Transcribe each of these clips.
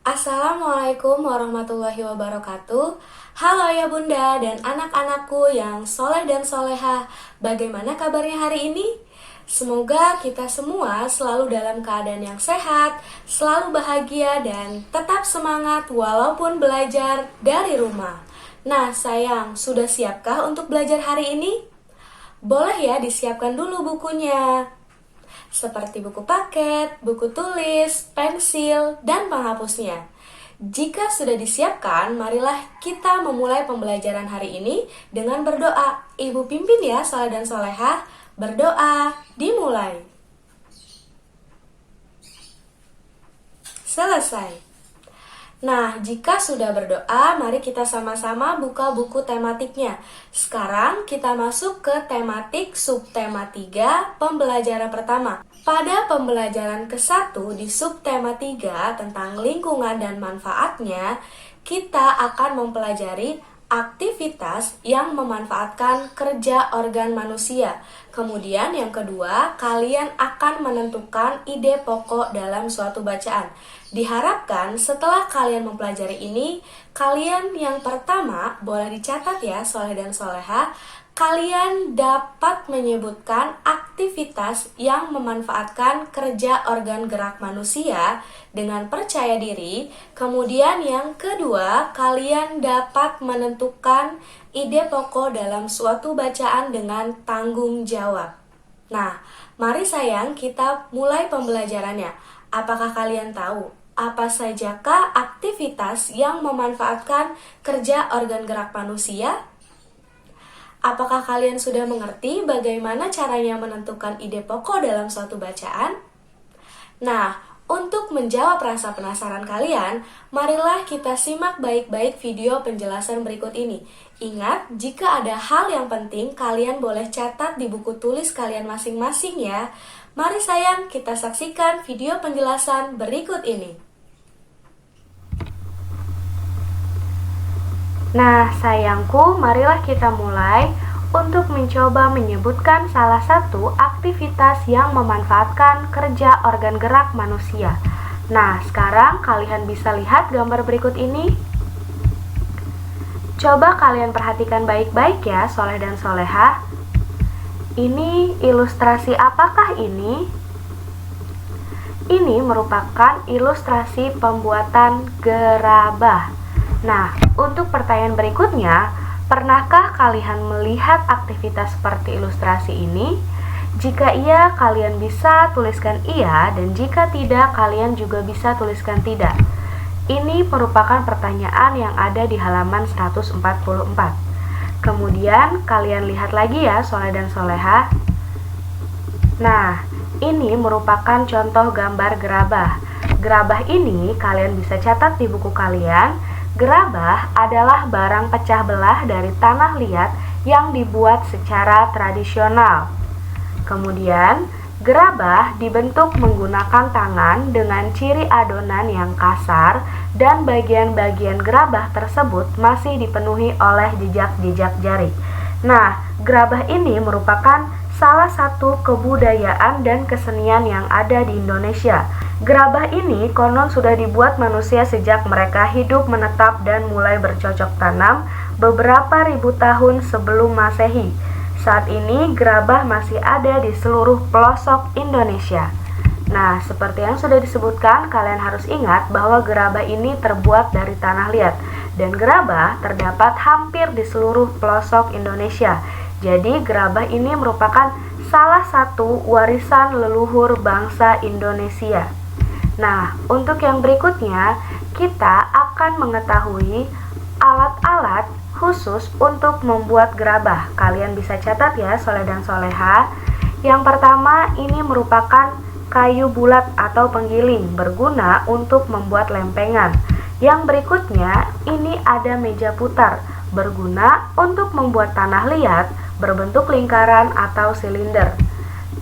Assalamualaikum warahmatullahi wabarakatuh. Halo ya bunda dan anak-anakku yang soleh dan soleha. Bagaimana kabarnya hari ini? Semoga kita semua selalu dalam keadaan yang sehat, selalu bahagia dan tetap semangat walaupun belajar dari rumah. Nah sayang, sudah siapkah untuk belajar hari ini? Boleh ya disiapkan dulu bukunya, seperti buku paket, buku tulis, pensil, dan penghapusnya. Jika sudah disiapkan, marilah kita memulai pembelajaran hari ini dengan berdoa. Ibu pimpin ya, soleh dan soleha. Berdoa, dimulai. Selesai. Nah, jika sudah berdoa, mari kita sama-sama buka buku tematiknya. Sekarang kita masuk ke tematik subtema 3, pembelajaran pertama. Pada pembelajaran ke-1 di subtema 3 tentang lingkungan dan manfaatnya, kita akan mempelajari aktivitas yang memanfaatkan kerja organ manusia. Kemudian yang kedua, kalian akan menentukan ide pokok dalam suatu bacaan. Diharapkan setelah kalian mempelajari ini, kalian yang pertama boleh dicatat ya soleh dan soleha, kalian dapat menyebutkan aktivitas yang memanfaatkan kerja organ gerak manusia dengan percaya diri. Kemudian yang kedua, kalian dapat menentukan ide pokok dalam suatu bacaan dengan tanggung jawab. Nah, mari sayang kita mulai pembelajarannya. Apakah kalian tahu apa sajakah aktivitas yang memanfaatkan kerja organ gerak manusia? Apakah kalian sudah mengerti bagaimana caranya menentukan ide pokok dalam suatu bacaan? Nah, untuk menjawab rasa penasaran kalian, marilah kita simak baik-baik video penjelasan berikut ini. Ingat, jika ada hal yang penting, kalian boleh catat di buku tulis kalian masing-masing ya. Mari sayang, kita saksikan video penjelasan berikut ini. Nah, sayangku, marilah kita mulai untuk mencoba menyebutkan salah satu aktivitas yang memanfaatkan kerja organ gerak manusia. Nah, sekarang kalian bisa lihat gambar berikut ini. Coba kalian perhatikan baik-baik ya, soleh dan soleha. Ini ilustrasi apakah ini? Ini merupakan ilustrasi pembuatan gerabah. Nah, untuk pertanyaan berikutnya, pernahkah kalian melihat aktivitas seperti ilustrasi ini? Jika iya, kalian bisa tuliskan iya, dan jika tidak, kalian juga bisa tuliskan tidak. Ini merupakan pertanyaan yang ada di halaman 144. Kemudian, kalian lihat lagi ya, soleh dan soleha. Nah, ini merupakan contoh gambar gerabah. Gerabah ini kalian bisa catat di buku kalian. Gerabah adalah barang pecah belah dari tanah liat yang dibuat secara tradisional. Kemudian, gerabah dibentuk menggunakan tangan dengan ciri adonan yang kasar dan bagian-bagian gerabah tersebut masih dipenuhi oleh jejak-jejak jari. Nah, gerabah ini merupakan salah satu kebudayaan dan kesenian yang ada di Indonesia. Gerabah ini konon sudah dibuat manusia sejak mereka hidup menetap dan mulai bercocok tanam beberapa ribu tahun sebelum Masehi. Saat ini gerabah masih ada di seluruh pelosok Indonesia. Nah, seperti yang sudah disebutkan, kalian harus ingat bahwa gerabah ini terbuat dari tanah liat dan gerabah terdapat hampir di seluruh pelosok Indonesia. Jadi, gerabah ini merupakan salah satu warisan leluhur bangsa Indonesia. Nah, untuk yang berikutnya, kita akan mengetahui alat-alat khusus untuk membuat gerabah. Kalian bisa catat ya, soleh dan soleha. Yang pertama, ini merupakan kayu bulat atau penggiling, berguna untuk membuat lempengan. Yang berikutnya, ini ada meja putar, berguna untuk membuat tanah liat berbentuk lingkaran atau silinder.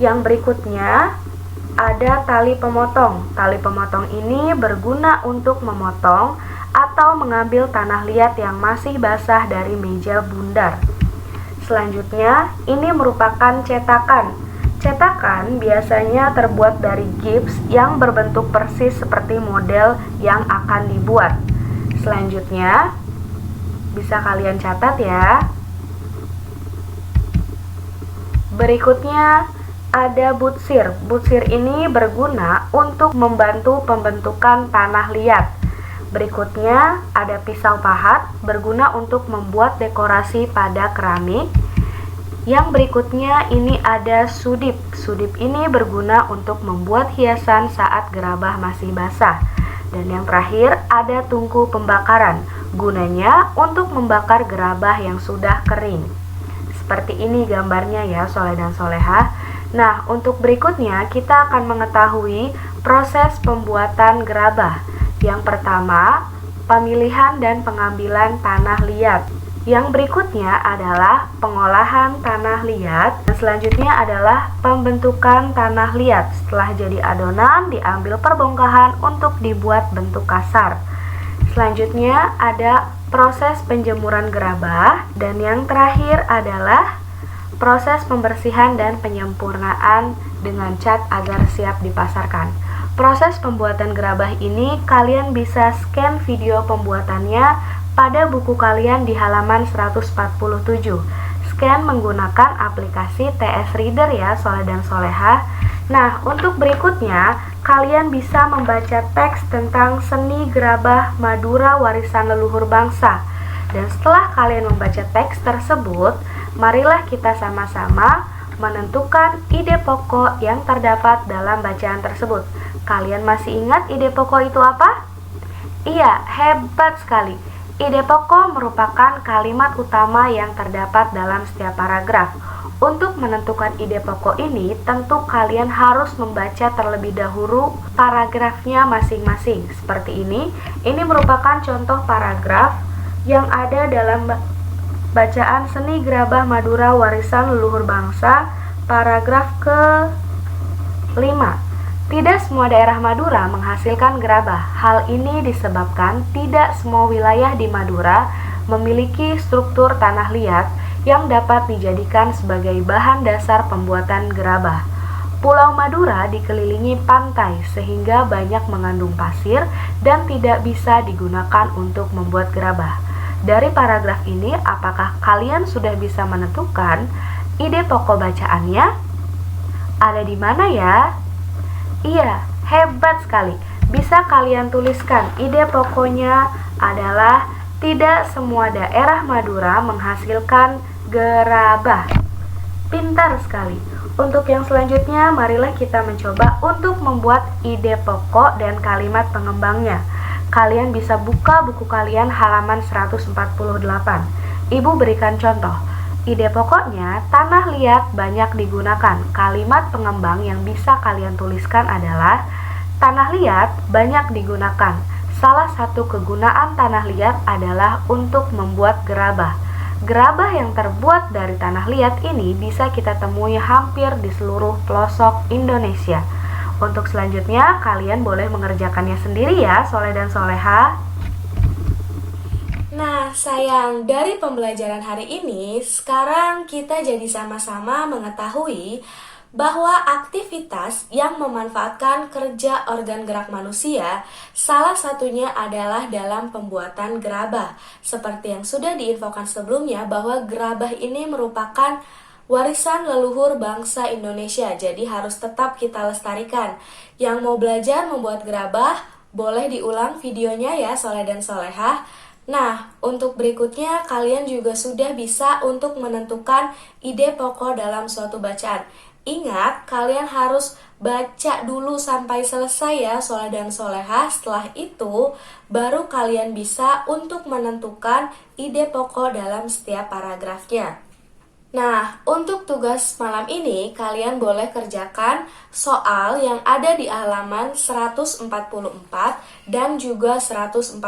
Yang berikutnya, ada tali pemotong. Tali pemotong ini berguna untuk memotong atau mengambil tanah liat yang masih basah dari meja bundar. Selanjutnya, ini merupakan cetakan. Cetakan biasanya terbuat dari gips yang berbentuk persis seperti model yang akan dibuat. Selanjutnya, bisa kalian catat ya. Berikutnya ada butsir. Butsir ini berguna untuk membantu pembentukan tanah liat. Berikutnya ada pisau pahat, berguna untuk membuat dekorasi pada keramik. Yang berikutnya ini ada sudip. Sudip ini berguna untuk membuat hiasan saat gerabah masih basah. Dan yang terakhir ada tungku pembakaran. Gunanya untuk membakar gerabah yang sudah kering. Seperti ini gambarnya ya soleh dan solehah. Nah, untuk berikutnya kita akan mengetahui proses pembuatan gerabah. Yang pertama, pemilihan dan pengambilan tanah liat. Yang berikutnya adalah pengolahan tanah liat. Dan selanjutnya adalah pembentukan tanah liat. Setelah jadi adonan, diambil perbongkahan untuk dibuat bentuk kasar. Selanjutnya ada proses penjemuran gerabah. Dan yang terakhir adalah proses pembersihan dan penyempurnaan dengan cat agar siap dipasarkan. Proses pembuatan gerabah ini kalian bisa scan video pembuatannya pada buku kalian di halaman 147. Scan menggunakan aplikasi TS Reader ya soleh dan solehah. Nah, untuk berikutnya kalian bisa membaca teks tentang seni gerabah Madura warisan leluhur bangsa. Dan setelah kalian membaca teks tersebut, marilah kita sama-sama menentukan ide pokok yang terdapat dalam bacaan tersebut. Kalian masih ingat ide pokok itu apa? Iya, hebat sekali. Ide pokok merupakan kalimat utama yang terdapat dalam setiap paragraf. Untuk menentukan ide pokok ini, tentu kalian harus membaca terlebih dahulu paragrafnya masing-masing. Seperti ini merupakan contoh paragraf yang ada dalam bacaan seni gerabah Madura warisan leluhur bangsa, paragraf ke-5. Tidak semua daerah Madura menghasilkan gerabah. Hal ini disebabkan tidak semua wilayah di Madura memiliki struktur tanah liat yang dapat dijadikan sebagai bahan dasar pembuatan gerabah. Pulau Madura dikelilingi pantai sehingga banyak mengandung pasir dan tidak bisa digunakan untuk membuat gerabah. Dari paragraf ini, apakah kalian sudah bisa menentukan ide pokok bacaannya? Ada di mana ya? Iya, hebat sekali. Bisa kalian tuliskan ide pokoknya adalah tidak semua daerah Madura menghasilkan gerabah. Pintar sekali. Untuk yang selanjutnya, marilah kita mencoba untuk membuat ide pokok dan kalimat pengembangnya. Kalian bisa buka buku kalian halaman 148. Ibu berikan contoh. Ide pokoknya, tanah liat banyak digunakan. Kalimat pengembang yang bisa kalian tuliskan adalah tanah liat banyak digunakan. Salah satu kegunaan tanah liat adalah untuk membuat gerabah. Gerabah yang terbuat dari tanah liat ini bisa kita temui hampir di seluruh pelosok Indonesia. Untuk selanjutnya, kalian boleh mengerjakannya sendiri ya, soleh dan solehah. Nah, sayang, dari pembelajaran hari ini, sekarang kita jadi sama-sama mengetahui bahwa aktivitas yang memanfaatkan kerja organ gerak manusia, salah satunya adalah dalam pembuatan gerabah. Seperti yang sudah diinfokan sebelumnya, bahwa gerabah ini merupakan warisan leluhur bangsa Indonesia, jadi harus tetap kita lestarikan. Yang mau belajar membuat gerabah, boleh diulang videonya ya, soleh dan solehah. Nah, untuk berikutnya kalian juga sudah bisa untuk menentukan ide pokok dalam suatu bacaan. Ingat, kalian harus baca dulu sampai selesai ya, soleh dan solehah. Setelah itu, baru kalian bisa untuk menentukan ide pokok dalam setiap paragrafnya. Nah, untuk tugas malam ini, kalian boleh kerjakan soal yang ada di halaman 144 dan juga 148.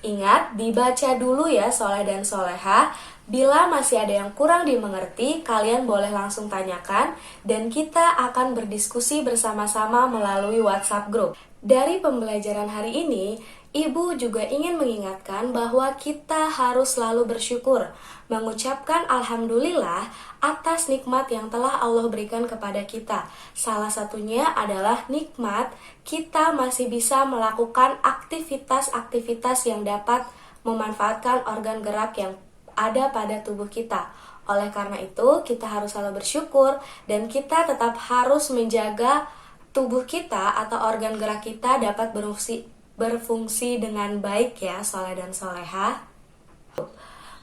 Ingat, dibaca dulu ya soleh dan solehah. Bila masih ada yang kurang dimengerti, kalian boleh langsung tanyakan dan kita akan berdiskusi bersama-sama melalui WhatsApp group. Dari pembelajaran hari ini, Ibu juga ingin mengingatkan bahwa kita harus selalu bersyukur, mengucapkan alhamdulillah atas nikmat yang telah Allah berikan kepada kita. Salah satunya adalah nikmat kita masih bisa melakukan aktivitas-aktivitas yang dapat memanfaatkan organ gerak yang ada pada tubuh kita. Oleh karena itu, kita harus selalu bersyukur dan kita tetap harus menjaga tubuh kita atau organ gerak kita dapat berfungsi dengan baik ya, soleh dan soleha.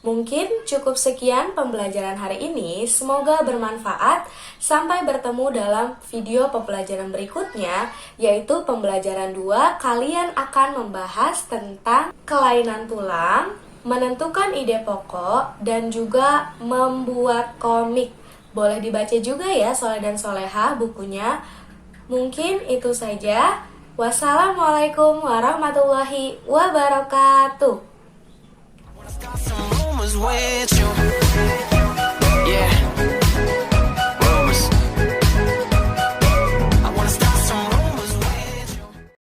Mungkin cukup sekian pembelajaran hari ini, semoga bermanfaat. Sampai bertemu dalam video pembelajaran berikutnya, yaitu pembelajaran 2. Kalian akan membahas tentang kelainan tulang, menentukan ide pokok, dan juga membuat komik. Boleh dibaca juga ya soleh dan soleha bukunya. Mungkin itu saja. Wassalamualaikum warahmatullahi wabarakatuh.